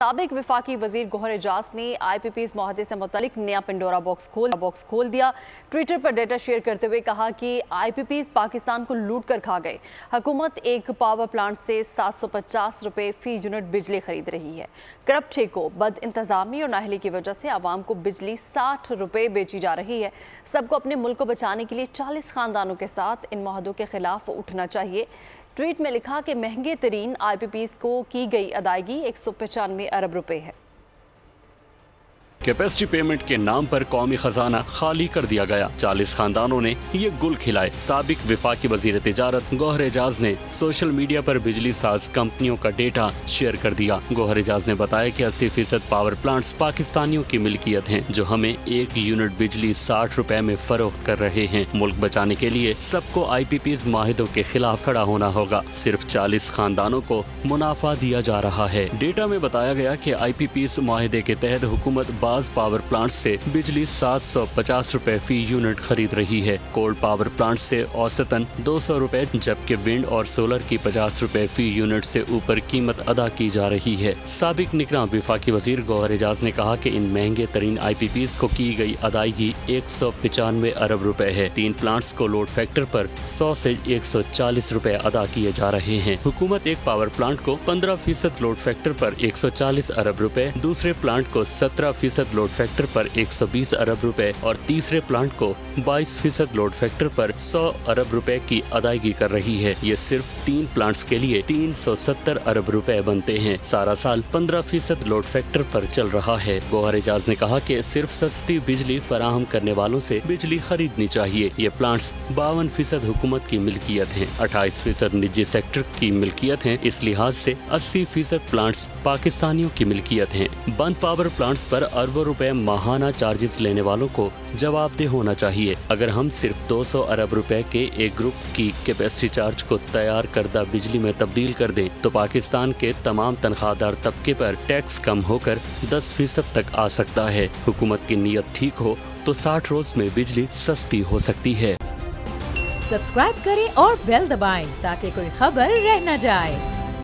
साबिक वफाकी वजीर गौहर एजाज ने IPP's मुआहदे से मुतालिक नया पिंडोरा बॉक्स खोल दिया। ट्विटर पर डेटा शेयर करते हुए कहा कि IPP's पाकिस्तान को लूट कर खा गए। हुकूमत एक पावर प्लांट से 750 रुपए फी यूनिट बिजली खरीद रही है। करप्ट ठेकों, बद इंतजामी और नाअहली की वजह से आवाम को बिजली 60 रुपए बेची जा रही है। सबको अपने मुल्क को बचाने के लिए 40 खानदानों के साथ इन मुआहदों के खिलाफ उठना चाहिए। ट्वीट में लिखा कि महंगे तरीन IPP's को की गई अदायगी 195 अरब रुपए है। कैपेसिटी पेमेंट के नाम पर कौमी खजाना खाली कर दिया गया। 40 खानदानों ने ये गुल खिलाए। साबिक वफाकी वजीर तिजारत गौहर एजाज ने सोशल मीडिया पर बिजली साज कंपनियों का डेटा शेयर कर दिया। गौहर एजाज ने बताया कि 80% पावर प्लांट्स पाकिस्तानियों की मिल्कियत हैं, जो हमें एक यूनिट बिजली 60 रुपए में फरोख्त कर रहे हैं। मुल्क बचाने के लिए सबको IPP's मुआहिदों के खिलाफ खड़ा होना होगा। सिर्फ 40 खानदानों को मुनाफा दिया जा रहा है। डेटा में बताया गया कि IPP's मुआहिदे के तहत हुकूमत पावर प्लांट से बिजली 750 रुपए फी यूनिट खरीद रही है। कोल पावर प्लांट से औसतन 200 रुपए, जबकि विंड और सोलर की 50 रुपए फी यूनिट से ऊपर कीमत अदा की जा रही है। साबिक निगरां वफाकी वजीर गौहर एजाज ने कहा कि इन महंगे तरीन IPP's को की गई अदायगी 195 अरब रुपए है। 3 प्लांट्स को लोड फैक्टर पर 100 से 140 रुपए अदा किए जा रहे हैं। हुकूमत एक पावर प्लांट को 15% लोड फैक्टर पर 140 अरब रुपए, दूसरे प्लांट को 17% लोड फैक्टर पर 120 अरब रुपए और तीसरे प्लांट को 22% लोड फैक्टर पर 100 अरब रुपए की अदायगी कर रही है। ये सिर्फ 3 प्लांट्स के लिए 370 अरब रुपए बनते हैं। सारा साल 15% लोड फैक्टर पर चल रहा है। गौहर एजाज ने कहा कि सिर्फ सस्ती बिजली फराहम करने वालों से बिजली खरीदनी चाहिए। ये प्लांट्स 52% हुकूमत की मिल्कियत है, 28% निजी सेक्टर की मिल्कियत है। इस लिहाज से 80% प्लांट्स पाकिस्तानियों की मिल्कियत है। बंद पावर प्लांट्स पर अरबों रुपए माहाना चार्जेस लेने वालों को जवाबदेह होना चाहिए। अगर हम सिर्फ 200 अरब रुपए के एक ग्रुप की कैपेसिटी चार्ज को तैयार करदा बिजली में तब्दील कर दें तो पाकिस्तान के तमाम तनख्वाहदार तबके पर टैक्स कम होकर 10% तक आ सकता है। हुकूमत की नीयत ठीक हो तो 60 रोज में बिजली सस्ती हो सकती है। सब्सक्राइब करें और बेल दबाएं ताकि कोई खबर रह न जाए।